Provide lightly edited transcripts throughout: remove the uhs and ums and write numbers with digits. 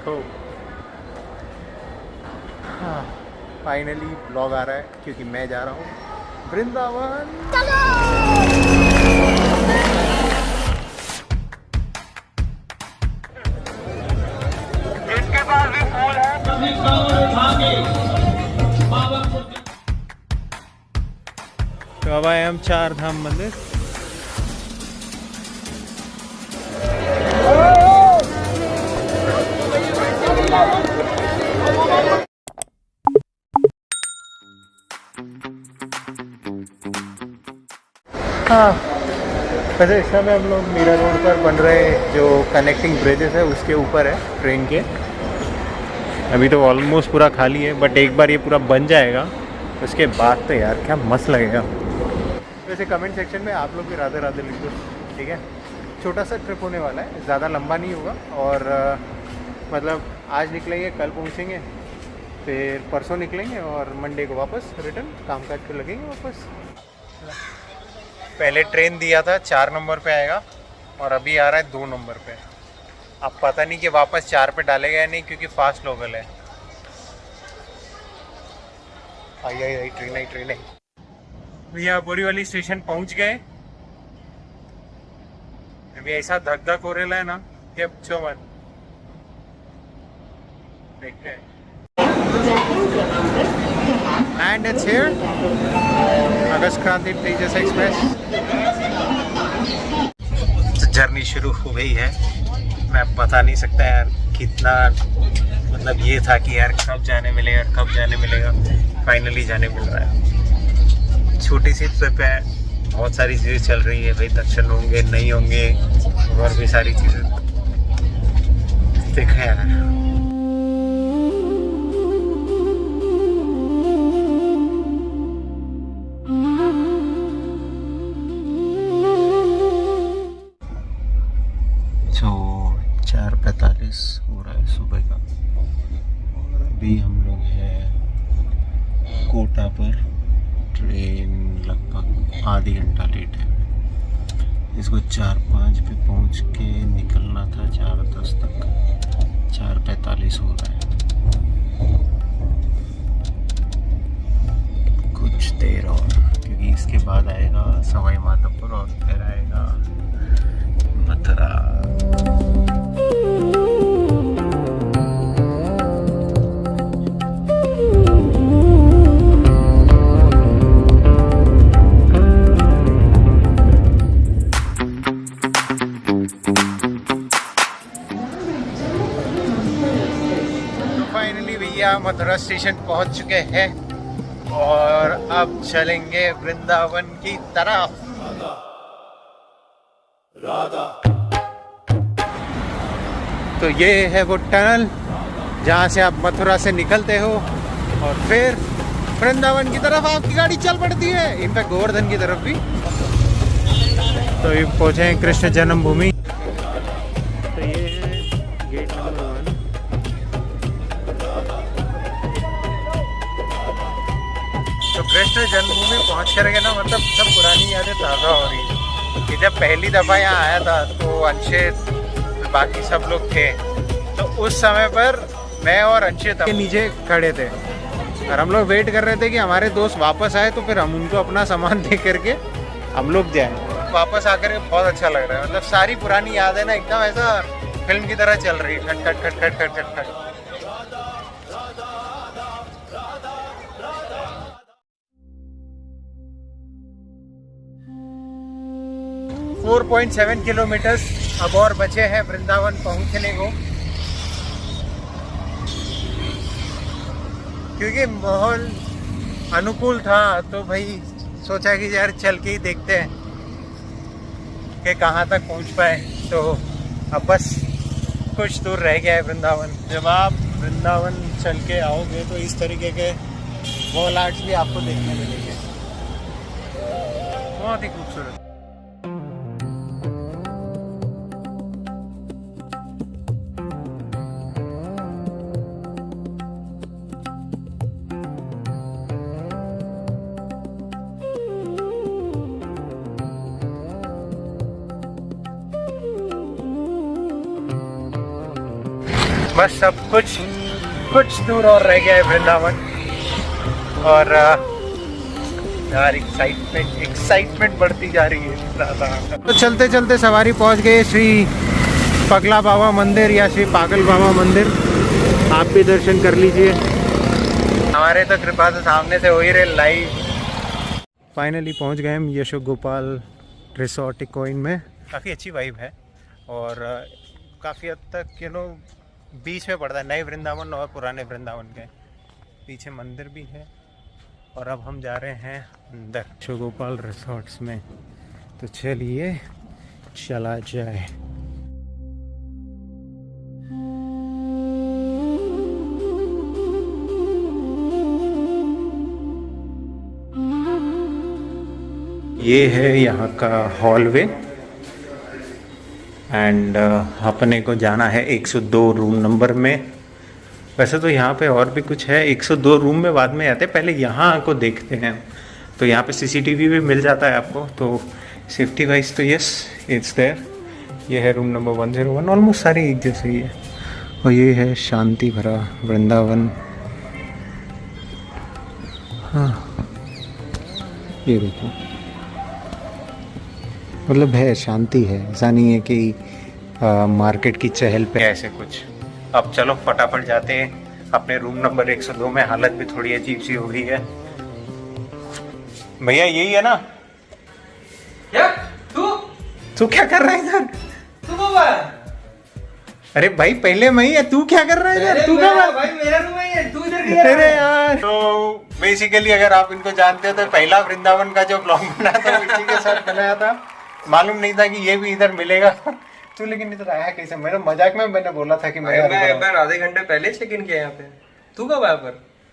तो हाँ, finally blog आ रहा है क्योंकि मैं जा रहा हूँ वृंदावन। जिनके पास भी फूल है तो अब आए हम चार धाम मंदिर। हाँ, वैसे इस समय हम लोग मीरा रोड पर बन रहे जो कनेक्टिंग ब्रिजेस है उसके ऊपर है ट्रेन के। अभी तो ऑलमोस्ट पूरा खाली है, बट एक बार ये पूरा बन जाएगा उसके बाद तो यार क्या मस्त लगेगा। वैसे कमेंट सेक्शन में आप लोग भी राधे राधे लिख दो, ठीक है। छोटा सा ट्रिप होने वाला है, ज़्यादा लंबा नहीं होगा। और मतलब आज निकलेंगे, कल पहुँचेंगे, फिर परसों निकलेंगे और मंडे को वापस रिटर्न काम काज पे लगेंगे वापस। पहले ट्रेन दिया था 4 नंबर पे आएगा और अभी आ रहा है 2 नंबर पे। अब पता नहीं कि वापस 4 पे डालेगा या नहीं, क्योंकि फास्ट लोकल है। आई ट्रेन आई। भैया बोरीवली स्टेशन पहुंच गए। अभी ऐसा धक धक हो रहा है ना कि पूछो मत। देखते हैं। And it's here, अगस्त क्रांति तेजस एक्सप्रेस। तो जर्नी शुरू हो गई है। मैं बता नहीं सकता यार कितना, मतलब ये था कि यार कब जाने मिलेगा। फाइनली जाने मिल रहा है। छोटी सी ट्रिप है, बहुत सारी चीज़ें चल रही है भाई। दर्शन होंगे नहीं होंगे और भी सारी चीज़ें देखा यार। तो 4:45 हो रहा है सुबह का और अभी हम लोग हैं कोटा पर। ट्रेन लगभग आधी घंटा लेट है। इसको 4:05 पे पहुंच के निकलना था 4:10 तक। 4:45 हो रहा है। कुछ देर और, क्योंकि इसके बाद आएगा सवाई माधोपुर और फिर आएगा मथुरा। फाइनली भैया मथुरा स्टेशन पहुंच चुके हैं और अब चलेंगे वृंदावन की तरफ। राधा। तो ये है वो टनल जहाँ से आप मथुरा से निकलते हो और फिर वृंदावन की तरफ आपकी गाड़ी चल पड़ती है, इनफैक्ट गोवर्धन की तरफ भी। तो ये पहुँचे हैं कृष्ण जन्मभूमि। तो ये है गेट नंबर 1। तो कृष्ण जन्मभूमि पहुँच करके ना मतलब सब पुरानी यादें ताज़ा हो रही है कि जब पहली दफ़ा यहाँ आया था तो अंशित बाकी सब लोग थे। तो उस समय पर मैं और अंशित के नीचे खड़े थे और हम लोग वेट कर रहे थे कि हमारे दोस्त वापस आए तो फिर हम उनको अपना सामान दे करके हम लोग जाएं। वापस आकर के बहुत अच्छा लग रहा है। मतलब सारी पुरानी यादें ना एकदम ऐसा फिल्म की तरह चल रही है। खट खट खट खट खट खट खट। 4.7 किलोमीटर अब और बचे हैं वृंदावन पहुंचने को। क्योंकि माहौल अनुकूल था तो भाई सोचा कि यार चल के ही देखते हैं कि कहाँ तक पहुँच पाए। तो अब बस कुछ दूर रह गया है वृंदावन। जब आप वृंदावन चल के आओगे तो इस तरीके के वॉल आर्ट्स भी आपको देखने मिलेंगे, बहुत ही खूबसूरत। बस सब कुछ दूर और रह गया है वृंदावन। और यार एक्साइटमेंट बढ़ती जा रही है। तो चलते चलते सवारी पहुंच गए श्री पगला बाबा मंदिर या श्री पागल बाबा मंदिर। आप भी दर्शन कर लीजिए। हमारे तो कृपा से सामने से हो ही रहे लाइव। फाइनली पहुंच गए हम यशो गोपाल रिसोर्ट इकोइन में। काफ़ी अच्छी वाइब है और काफ़ी हद तक बीच में पड़ता है नए वृंदावन और पुराने वृंदावन के। पीछे मंदिर भी है और अब हम जा रहे हैं अंदर यशो गोपाल रिसोर्ट्स में। तो चलिए चला जाए। ये है यहाँ का हॉलवे एंड अपने को जाना है 102 रूम नंबर में। वैसे तो यहाँ पे और भी कुछ है, 102 रूम में बाद में आते, पहले यहाँ को देखते हैं। तो यहाँ पे CCTV भी मिल जाता है आपको, तो सेफ्टी वाइज तो यस इट्स देयर। ये है रूम नंबर 101, ऑलमोस्ट सारी एक जैसे ही है। और ये है शांति भरा वृंदावन। हाँ ये देखो, मतलब है शांति है, ऐसा नहीं है कि मार्केट की चहल पे ऐसे कुछ। अब चलो फटाफट जाते हैं अपने रूम नंबर 102 में। हालत भी थोड़ी अजीब सी हो गई है। भैया यही है ना? क्या? तू क्या कर रहा है इधर? तू कब आया? अरे भाई पहले मैं ही है, तू क्या कर रहा है इधर? तू कब? भाई मेरा रूम है, तू इधर क्यों? अरे यार, तो बेसिकली अगर आप इनको जानते हो तो पहला वृंदावन का जो ब्लॉग बना था इसी के साथ बनाया था। मालूम नहीं था कि ये भी इधर मिलेगा। तू लेकिन इधर आया कैसे? मेरे मजाक में मैंने बोला था कि मैं आधे घंटे पहले चेक इन किया यहाँ पे। तू कब आया पर?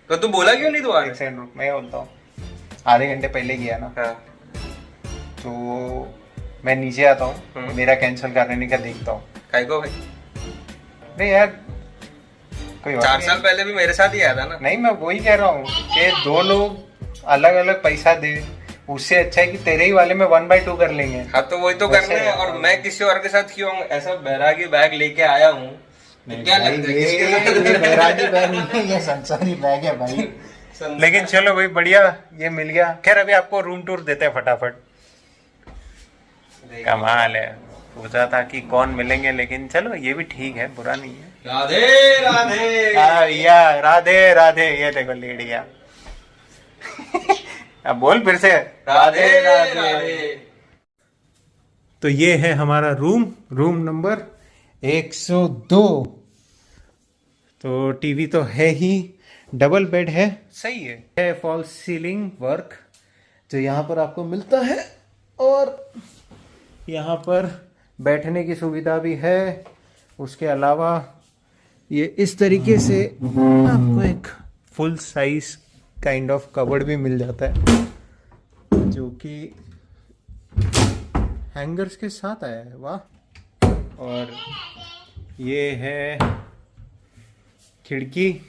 तो तू बोला क्यों नहीं? तू आ एक रुक, मैं बोलता हूँ आधे घंटे पहले गया ना। हाँ। तो मैं नीचे आता हूँ, मेरा कैंसिल करने का देखता हूँ। काय को भाई? नहीं यार कोई 4 साल पहले भी मेरे साथ ही आया था ना। नहीं मैं वही कह रहा हूँ कि 2 लोग अलग अलग पैसा दे, उससे अच्छा है कि तेरे ही वाले में 1/2 कर लेंगे। हाँ तो वही तो करना है। और मैं किसी और के साथ क्यों ऐसा बैरागी बैग लेके आया हूँ? क्या लगता है ये बैरागी बैग नहीं है, ये संसारी बैग है भाई। लेकिन चलो भाई बढ़िया, ये मिल गया। खैर अभी आपको रूम टूर देते हैं फटाफट। कमाल है, पूछा था कि कौन मिलेंगे, लेकिन चलो ये भी ठीक है, बुरा नहीं है। राधे राधे भैया राधे राधे। ये देखो लेडिया। अब बोल फिर से राधे राधे। तो ये है हमारा रूम नंबर 102। तो टीवी तो है ही, डबल बेड है, सही है फॉल्स सीलिंग वर्क जो यहाँ पर आपको मिलता है। और यहाँ पर बैठने की सुविधा भी है। उसके अलावा ये इस तरीके से आपको एक full size kind of cupboard भी मिल जाता है, जो कि हैंगर्स के साथ आया है। वाह। और ये है खिड़की,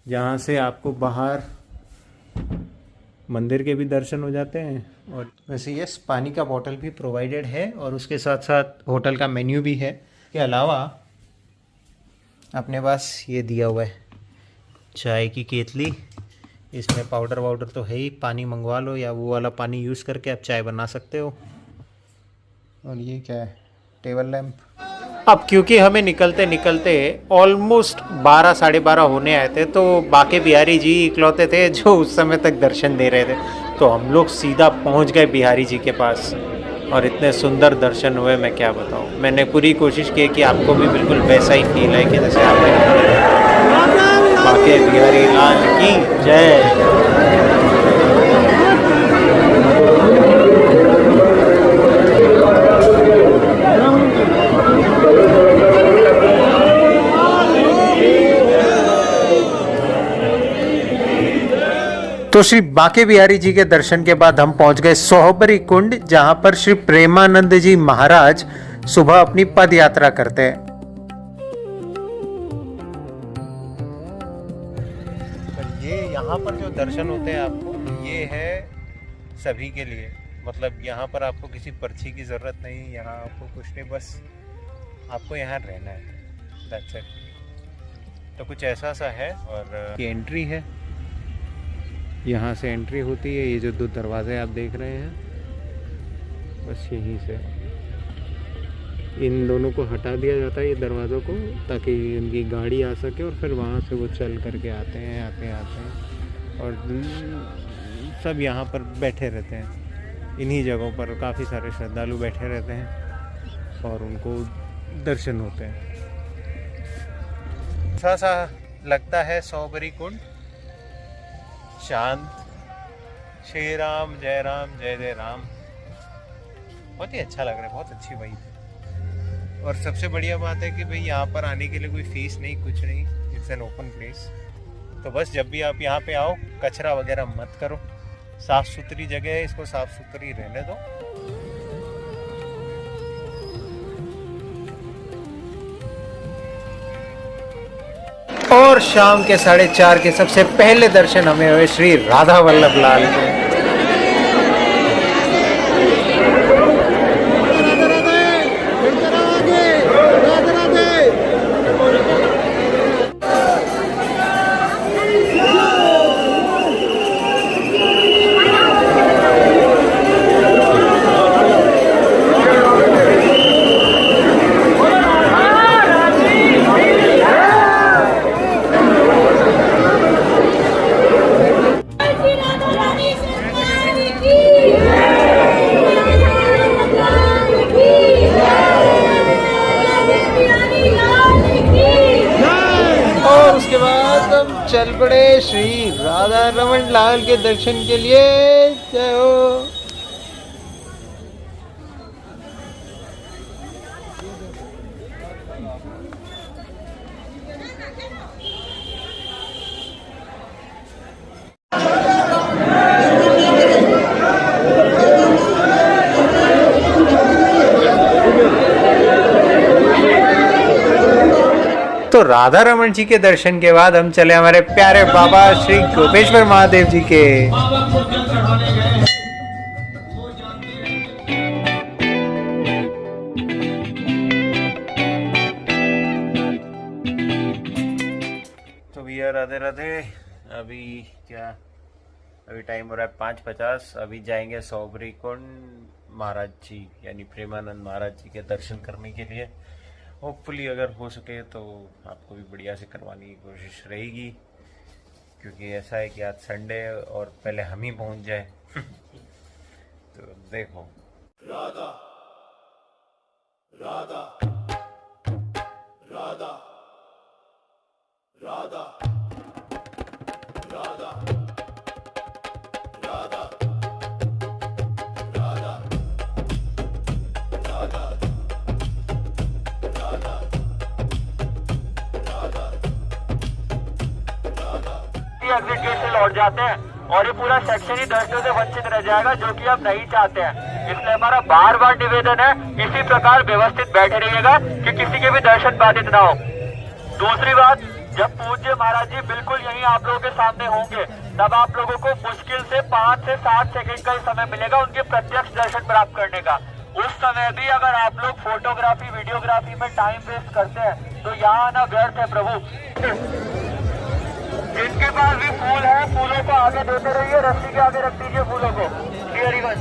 जहाँ से आपको बाहर मंदिर के भी दर्शन हो जाते हैं। और वैसे यस पानी का बोतल भी प्रोवाइडेड है और उसके साथ साथ होटल का मेन्यू भी है। के अलावा अपने पास ये दिया हुआ है चाय की केतली। इसमें पाउडर वाउडर तो है ही, पानी मंगवा लो या वो वाला पानी यूज़ करके आप चाय बना सकते हो। और ये क्या है? Table lamp. अब क्योंकि हमें निकलते निकलते ऑलमोस्ट 12 साढ़े 12 होने आए थे, तो बाके बिहारी जी इकलौते थे जो उस समय तक दर्शन दे रहे थे। तो हम लोग सीधा पहुंच गए बिहारी जी के पास और इतने सुंदर दर्शन हुए, मैं क्या बताऊं। मैंने पूरी कोशिश की कि आपको भी बिल्कुल वैसा ही फील है कि जैसे आपने बाके बिहारी लाल की जय। तो श्री बाके बिहारी जी के दर्शन के बाद हम पहुंच गए सोहबरी कुंड, जहां पर श्री प्रेमानंद जी महाराज सुबह अपनी पद यात्रा करते हैं। ये यहाँ पर जो दर्शन होते हैं आपको, ये है सभी के लिए। मतलब यहाँ पर आपको किसी पर्ची की जरूरत नहीं, यहाँ आपको कुछ नहीं, बस आपको यहाँ रहना है। That's it. तो कुछ ऐसा सा है। और ये एंट्री है, यहाँ से एंट्री होती है। ये जो 2 दरवाजे आप देख रहे हैं, बस यहीं से इन दोनों को हटा दिया जाता है, ये दरवाज़ों को, ताकि उनकी गाड़ी आ सके और फिर वहाँ से वो चल करके आते हैं और सब यहाँ पर बैठे रहते हैं। इन्हीं जगहों पर काफ़ी सारे श्रद्धालु बैठे रहते हैं और उनको दर्शन होते हैं। सा लगता है सौबरी कुंड, शांत, श्री राम जय जय राम। बहुत ही अच्छा लग रहा है, बहुत अच्छी वाइब है। और सबसे बढ़िया बात है कि भाई यहाँ पर आने के लिए कोई फीस नहीं, कुछ नहीं, इट्स एन ओपन प्लेस। तो बस जब भी आप यहाँ पे आओ, कचरा वगैरह मत करो, साफ़ सुथरी जगह है, इसको साफ़ सुथरी रहने दो। और शाम के 4:30 के सबसे पहले दर्शन हमें हुए श्री राधा वल्लभ लाल के। चल पड़े श्री राधा रमन लाल के दर्शन के लिए। जय हो। तो राधा रमन जी के दर्शन के बाद हम चले हमारे प्यारे बाबा श्री गोपेश्वर महादेव जी के। तो भैया राधे राधे। अभी टाइम हो रहा है 5:50। अभी जाएंगे सौबरी कुंड महाराज जी यानी प्रेमानंद महाराज जी के दर्शन करने के लिए। होपफुली अगर हो सके तो आपको भी बढ़िया से करवाने की कोशिश रहेगी, क्योंकि ऐसा है कि आज संडे और पहले हम ही पहुंच जाए। तो देखो राधा राधा राधा राधा राधा राधा एग्जिट गेट से लौट जाते हैं और ये पूरा सेक्शन ही दर्शकों से वंचित रह जाएगा, जो कि आप नहीं चाहते हैं। इसलिए हमारा बार बार निवेदन है, इसी प्रकार व्यवस्थित बैठे रहिएगा कि किसी के भी दर्शन बाधित ना हो। दूसरी बात, जब पूज्य महाराज जी बिल्कुल यहीं आप लोगों के सामने होंगे, तब आप लोगों को मुश्किल से 5 से 7 सेकंड का ही समय मिलेगा उनके प्रत्यक्ष दर्शन प्राप्त करने का। उस समय भी अगर आप लोग फोटोग्राफी वीडियोग्राफी में टाइम वेस्ट करते हैं तो यहाँ आना व्यर्थ है प्रभु। जिनके पास भी फूल है, फूलों को आगे देते रहिए, रस्सी के आगे रख दीजिए फूलों को। क्लियर बस।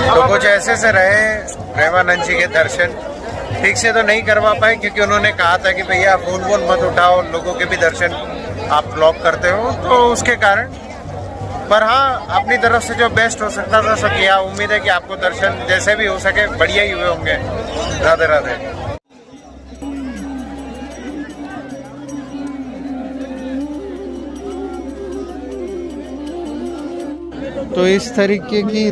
तो कुछ ऐसे से रहे प्रेमानंद जी के दर्शन। ठीक से तो नहीं करवा पाए क्योंकि उन्होंने कहा था कि भैया फोन मत उठाओ, लोगों के भी दर्शन आप ब्लॉक करते हो, तो उसके कारण। पर हाँ, अपनी तरफ से जो बेस्ट हो सकता था सब किया। उम्मीद है कि आपको दर्शन जैसे भी हो सके बढ़िया ही हुए होंगे। राधे राधे। तो इस तरीके की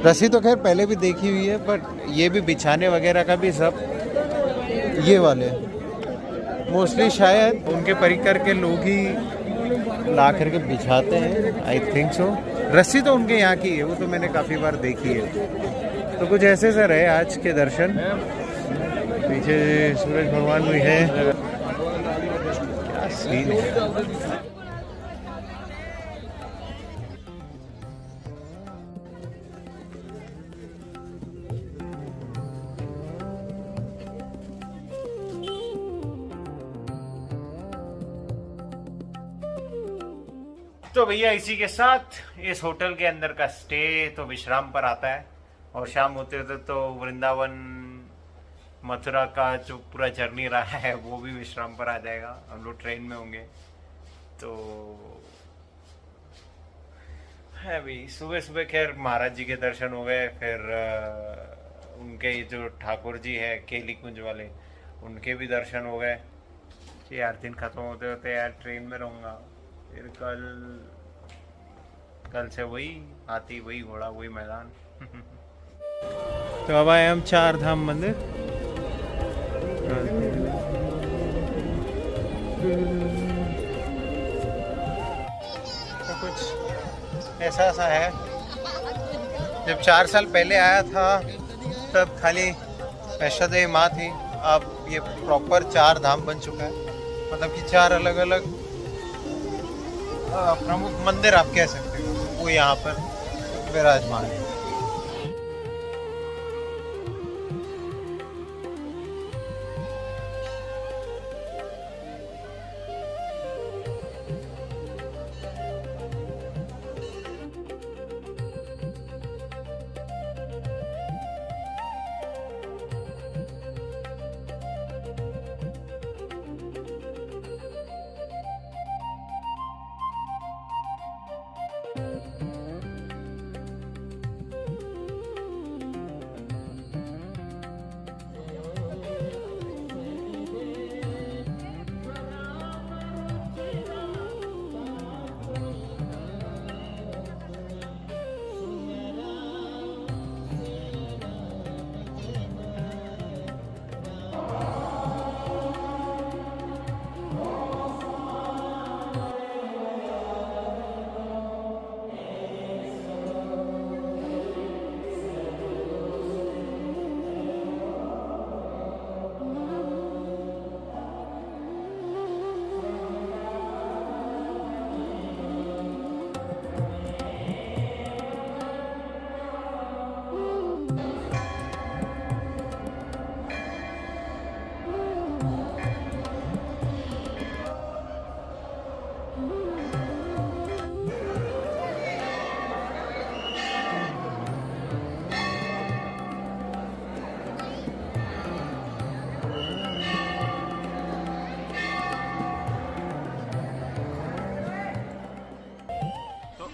रस्सी तो खैर पहले भी देखी हुई है, बट ये भी बिछाने वगैरह का भी सब ये वाले मोस्टली शायद उनके परिकर के लोग ही ला करके बिछाते हैं, आई थिंक सो। रस्सी तो उनके यहाँ की है, वो तो मैंने काफ़ी बार देखी है। तो कुछ ऐसे से रहे आज के दर्शन। पीछे सूरज भगवान भी है, क्या सीन है। तो भैया इसी के साथ इस होटल के अंदर का स्टे तो विश्राम पर आता है, और शाम होते होते तो वृंदावन मथुरा का जो पूरा जर्नी रहा है वो भी विश्राम पर आ जाएगा। हम लोग ट्रेन में होंगे तो है भी। सुबह सुबह खैर महाराज जी के दर्शन हो गए, फिर उनके जो ठाकुर जी है केली कुंज वाले, उनके भी दर्शन हो गए। यार दिन खत्म होते होते यार ट्रेन में रहूँगा, फिर कल से वही हाथी, वही घोड़ा, वही मैदान। तो अब आए हम 4 धाम मंदिर। तो कुछ ऐसा सा है, जब 4 साल पहले आया था तब खाली वैष्णो देवी माँ थी, अब ये प्रॉपर 4 धाम बन चुका है। मतलब कि 4 अलग अलग प्रमुख मंदिर आप कह सकते हो, वो यहाँ पर विराजमान है।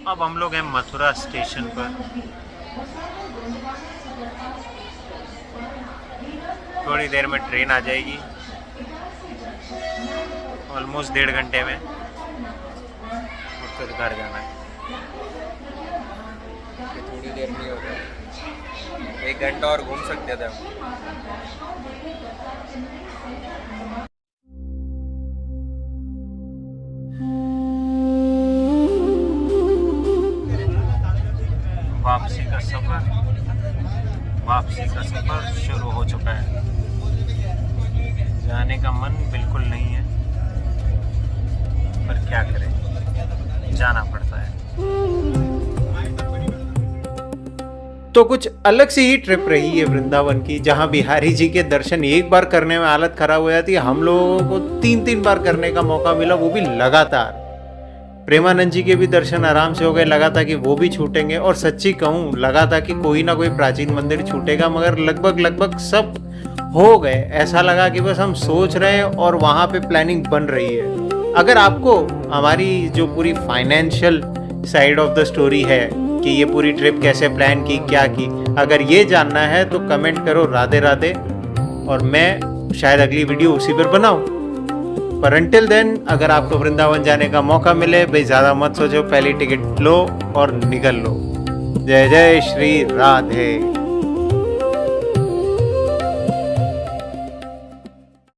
अब हम लोग हैं मथुरा स्टेशन पर। थोड़ी देर में ट्रेन आ जाएगी, ऑलमोस्ट 1.5 घंटे में, और फिर घर जाना है। थोड़ी देर नहीं होगा, 1 घंटा और घूम सकते थे हम। वापसी का सफर शुरू हो चुका है। जाने का मन बिल्कुल नहीं है, पर क्या करें, जाना पड़ता है। तो कुछ अलग सी ही ट्रिप रही है वृंदावन की, जहां बिहारी जी के दर्शन एक बार करने में हालत खराब हो जाती है। हम लोगों को 3-3 बार करने का मौका मिला, वो भी लगातार। प्रेमानंद जी के भी दर्शन आराम से हो गए, लगा था कि वो भी छूटेंगे, और सच्ची कहूँ लगा था कि कोई ना कोई प्राचीन मंदिर छूटेगा, मगर लगभग सब हो गए। ऐसा लगा कि बस हम सोच रहे हैं और वहाँ पे प्लानिंग बन रही है। अगर आपको हमारी जो पूरी financial side of the story है कि ये पूरी ट्रिप कैसे प्लान की, क्या की, अगर ये जानना है तो कमेंट करो राधे राधे, और मैं शायद अगली वीडियो उसी पर बनाऊँ। पर अंटिल देन, अगर आपको वृंदावन जाने का मौका मिले, भाई ज़्यादा मत सोचो, पहली टिकट लो और निकल लो। जय जय श्री राधे।